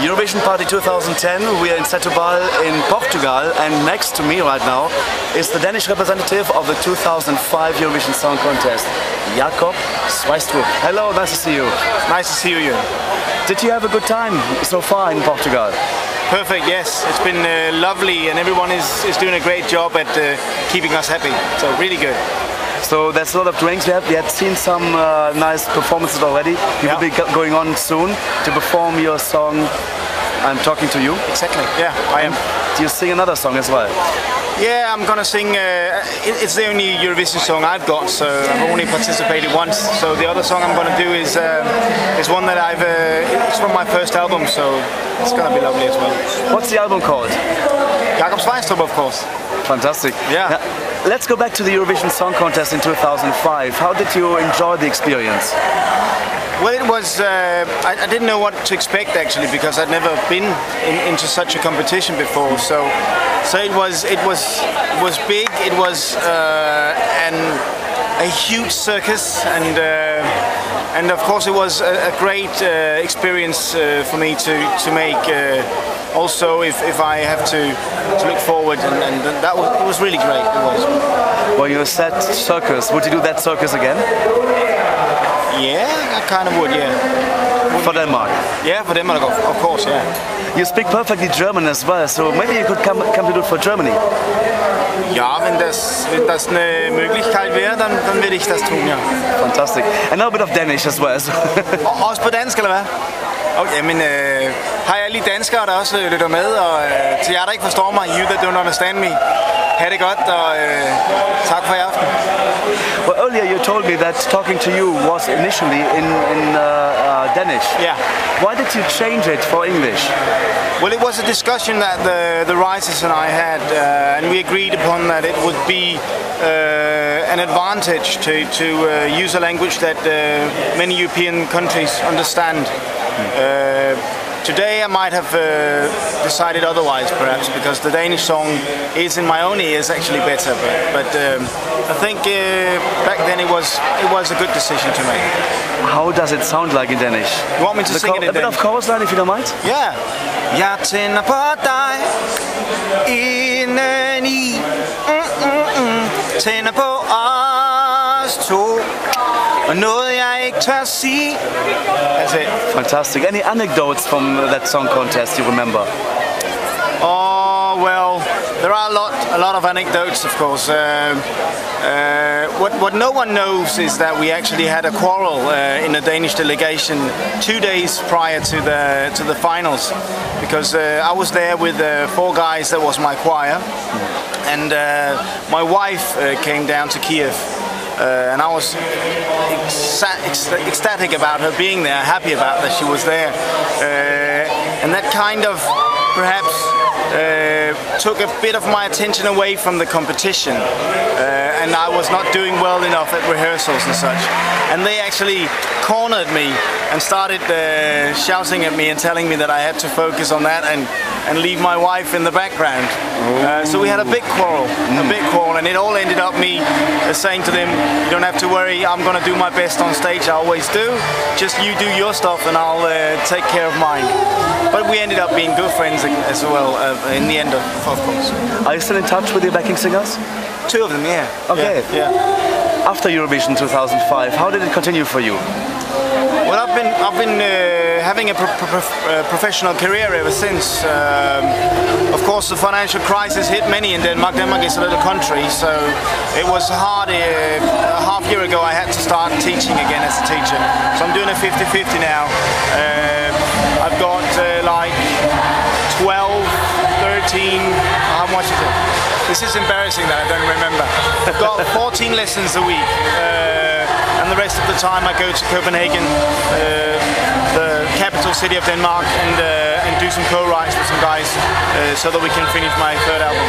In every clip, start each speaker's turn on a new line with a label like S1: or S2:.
S1: Eurovision Party 2010, we are in Setúbal in Portugal, and next to me right now is the Danish representative of the 2005 Eurovision Song Contest, Jakob Sveistrup. Hello, nice to see you.
S2: Nice to see you.
S1: Did you have a good time so far in Portugal?
S2: Perfect, yes. It's been lovely, and everyone is doing a great job at keeping us happy. So really good.
S1: So there's a lot of drinks. We had seen some nice performances already. You will be going on soon to perform your song, I'm Talking to You.
S2: Exactly, yeah, I am.
S1: Do you sing another song as well?
S2: Yeah, I'm gonna sing, it's the only Eurovision song I've got, so I've only participated once. So the other song I'm gonna do is one that it's from my first album, so it's gonna be lovely as well.
S1: What's the album called?
S2: Jakob Sveistrup, of course.
S1: Fantastic.
S2: Yeah.
S1: Now, let's go back to the Eurovision Song Contest in 2005. How did you enjoy the experience?
S2: Well, it was. I didn't know what to expect actually, because I'd never been into such a competition before. So it was big. It was a huge circus, and of course it was a great experience for me to make. Also, if I have to look forward, and it was really great. It was.
S1: Well, you said circus. Would you do that circus again?
S2: Yeah, I kind of would, yeah.
S1: For Denmark?
S2: Yeah, for Denmark, of course, yeah.
S1: You speak perfectly German as well, so maybe you could come to do it for Germany.
S2: Ja, wenn das eine Möglichkeit wäre, dann würde ich das tun, ja.
S1: Fantastic. And now a bit of Danish as well. So.
S2: Også på dansk, eller hvad? Okay, men hej alle danskere, der også lytter med, og til jer, der ikke forstår mig, you that don't understand me, ha' det godt, og tak for i aften.
S1: Well, earlier you told me that Talking to You was initially in Danish.
S2: Yeah.
S1: Why did you change it for English?
S2: Well, it was a discussion that the writers and I had, and we agreed upon that it would be an advantage to use a language that many European countries understand. Today I might have decided otherwise, perhaps, because the Danish song is in my own ears actually better. But I think back then it was a good decision to make.
S1: How does it sound like in Danish?
S2: You want me to sing it in Danish?
S1: A bit of chorus line, if you don't mind.
S2: Yeah. Jeg tænder på dig indeni, tænder på os to, og noget jeg ikke tør sige. That's it.
S1: Fantastic. Any anecdotes from that song contest you remember?
S2: Oh, well, there are a lot of anecdotes, of course. What no one knows is that we actually had a quarrel in the Danish delegation 2 days prior to the finals, because I was there with 4 guys. That was my choir, and my wife came down to Kiev. And I was ecstatic about her being there, happy about that she was there, and that kind of perhaps took a bit of my attention away from the competition, and I was not doing well enough at rehearsals and such, and they actually cornered me and started shouting at me and telling me that I had to focus on that and leave my wife in the background. So we had a big quarrel, and it all ended up me saying to them, you don't have to worry, I'm going to do my best on stage, I always do, just you do your stuff and I'll take care of mine. But we ended up being good friends as well in the end, of course.
S1: Are you still in touch with your backing singers?
S2: 2 of them, yeah.
S1: Okay.
S2: Yeah.
S1: After Eurovision 2005, how did it continue for you?
S2: Well, I've been having a professional career ever since. Of course, the financial crisis hit many in Denmark. Denmark is a little country, so it was hard. A half year ago, I had to start teaching again as a teacher. So I'm doing a 50-50 now. I've got like 12, 13. How much is it? This is embarrassing that I don't remember. I've got 14 lessons a week. And the rest of the time I go to Copenhagen, the capital city of Denmark, and do some co-writes with some guys so that we can finish my 3rd album.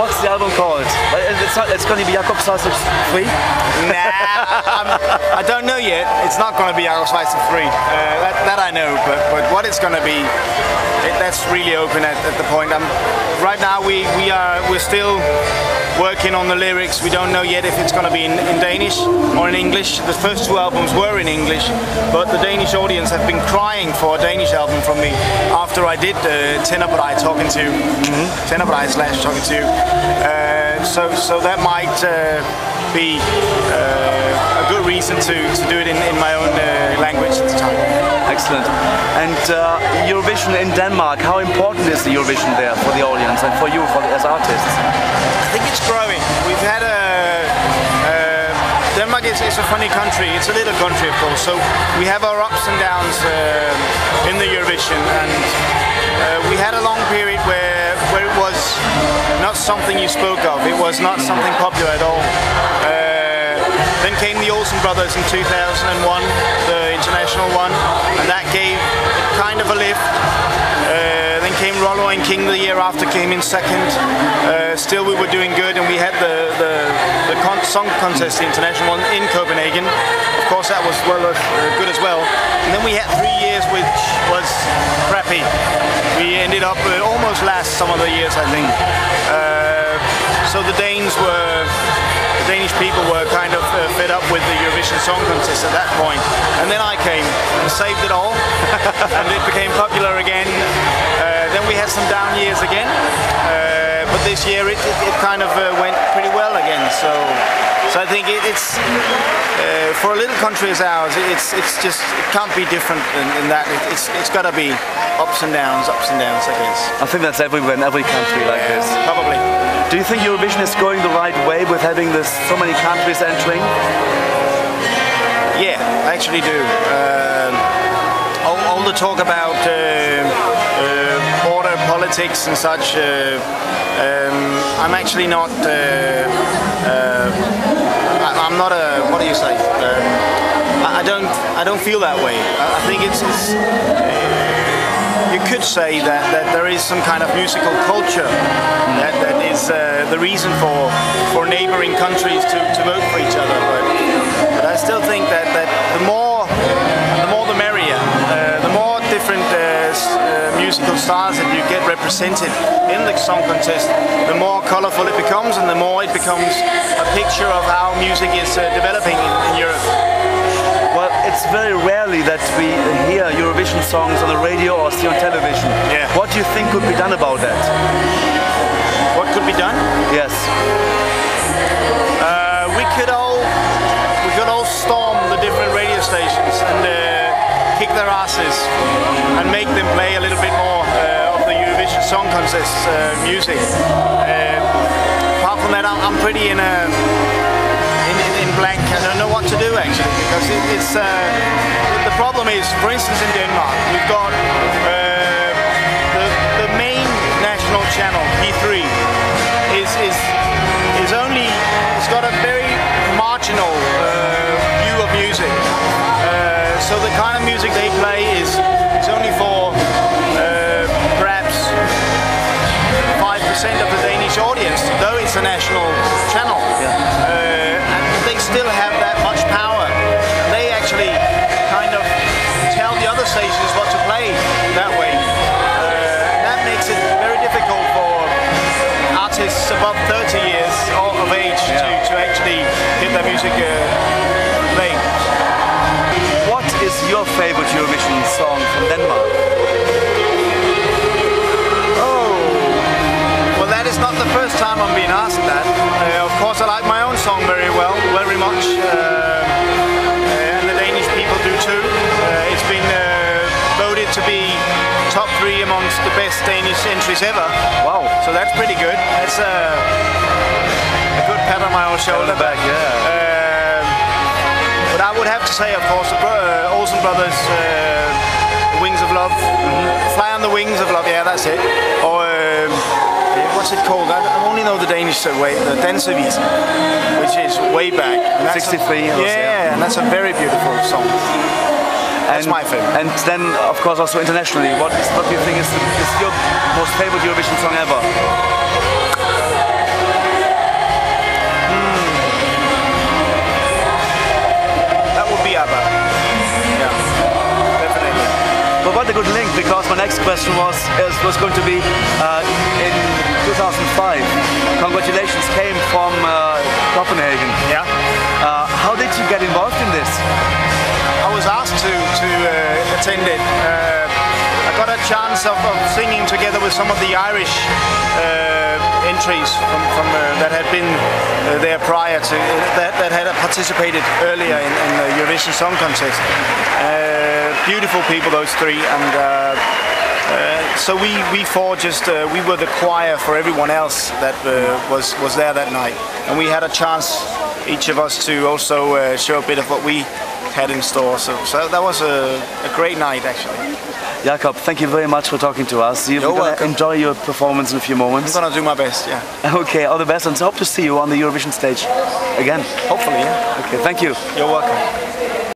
S1: What's the album called? It's going to be Jakob Sveistrup 3?
S2: Nah, I don't know yet. It's not going to be Jakob Sveistrup 3. That I know, but what it's going to be, that's really open at the point. Right now we're still working on the lyrics. We don't know yet if it's going to be in Danish or in English. The first two albums were in English, but the Danish audience have been crying for a Danish album from me after I did Tennerbrej Talking To. Tennerbrej / Talking To. So that might be a good reason to do it in my own language at the time.
S1: Excellent. And Eurovision in Denmark, how important is the Eurovision there for the audience and for you as artists?
S2: I think it's growing. We've had Denmark is a funny country. It's a little country, of course. So we have our ups and downs in the Eurovision, and we had a long period where it was not something you spoke of. It was not something popular at all. Then came the Olsen Brothers in 2001, the international one, and that gave kind of a lift. Then came Rollo and King the year after, came in second. Still we were doing good, and we had the song contest, the international one, in Copenhagen. Of course that was good as well. And then we had 3 years which was crappy. We ended up almost last some of the years, I think. So the Danish people were kind of fed up with the Eurovision Song Contest at that point. And then I came and saved it all, and it became popular again. Then we had some down years again, but this year it kind of went pretty well again. So I think it's for a little country as ours, it can't be different in that. It's got to be ups and downs, I guess.
S1: I think that's everywhere in every country like this.
S2: Probably.
S1: Do you think Eurovision is going the right way with having so many countries entering?
S2: Yeah, I actually do. All the talk about border politics and such, I'm actually not. I'm not a. What do you say? I don't feel that way. I think it's you could say that there is some kind of musical culture that is the reason for neighboring countries to vote for each other. But I still think that the more the merrier. The more different musical stars that you get represented in the song contest, the more colorful it becomes, and the more it becomes a picture of how music is developing in Europe.
S1: Well, it's very rarely that we hear Eurovision songs on the radio or see on television.
S2: Yeah.
S1: What do you think could be done about that?
S2: What could be done?
S1: Yes.
S2: We could all storm the different radio stations and kick their asses and make them play a little bit more of the Eurovision Song Contest music. Apart from that, I'm pretty in blank. I don't know what to do actually, because it's the problem is, for instance, in Denmark, we've got the main national channel P3 is only, it's got a very marginal view of music. So the kind of music they play is only for perhaps 5% of the Danish audience, though it's a national channel. And they still have that much power. They actually kind of tell the other stations what to play that way. That makes it very difficult for artists above 30 years of age to actually get their music played.
S1: What is your favorite Eurovision song from Denmark?
S2: Oh, well, that is not the first time I'm being asked that. Of course, I like my own song very much, and the Danish people do too. It's been voted to be top 3 amongst the best Danish entries ever.
S1: Wow!
S2: So that's pretty good. That's a good pat on my own shoulder.
S1: Back, yeah.
S2: But I would have to say, of course, the Olsen Brothers, Wings of Love, Fly on the Wings of Love, yeah, that's it. Or what's it called? I only know the Danish way, the Dansevis, which is way back.
S1: 63.
S2: Yeah, and that's a very beautiful song. That's my favorite.
S1: And then, of course, also internationally, what do you think is your most favorite Eurovision song ever?
S2: That would be ABBA. Yeah, definitely.
S1: But what a good link, because my next question was going to be in 2005. congratulations came from Copenhagen.
S2: Yeah.
S1: How did you get involved in this?
S2: I was asked to attend it. I got a chance of singing together with some of the Irish entries from that had been there prior to that had participated earlier in the Eurovision Song Contest. Beautiful people, those three, and so we four we were the choir for everyone else that was there that night, and we had a chance, each of us, to also show a bit of what we had in store. So that was a great night, actually.
S1: Jakob, thank you very much for talking to us. You're going to enjoy your performance in a few moments.
S2: I'm going to do my best, yeah.
S1: Okay, all the best, and hope to see you on the Eurovision stage again.
S2: Hopefully, yeah.
S1: Okay, thank you.
S2: You're welcome.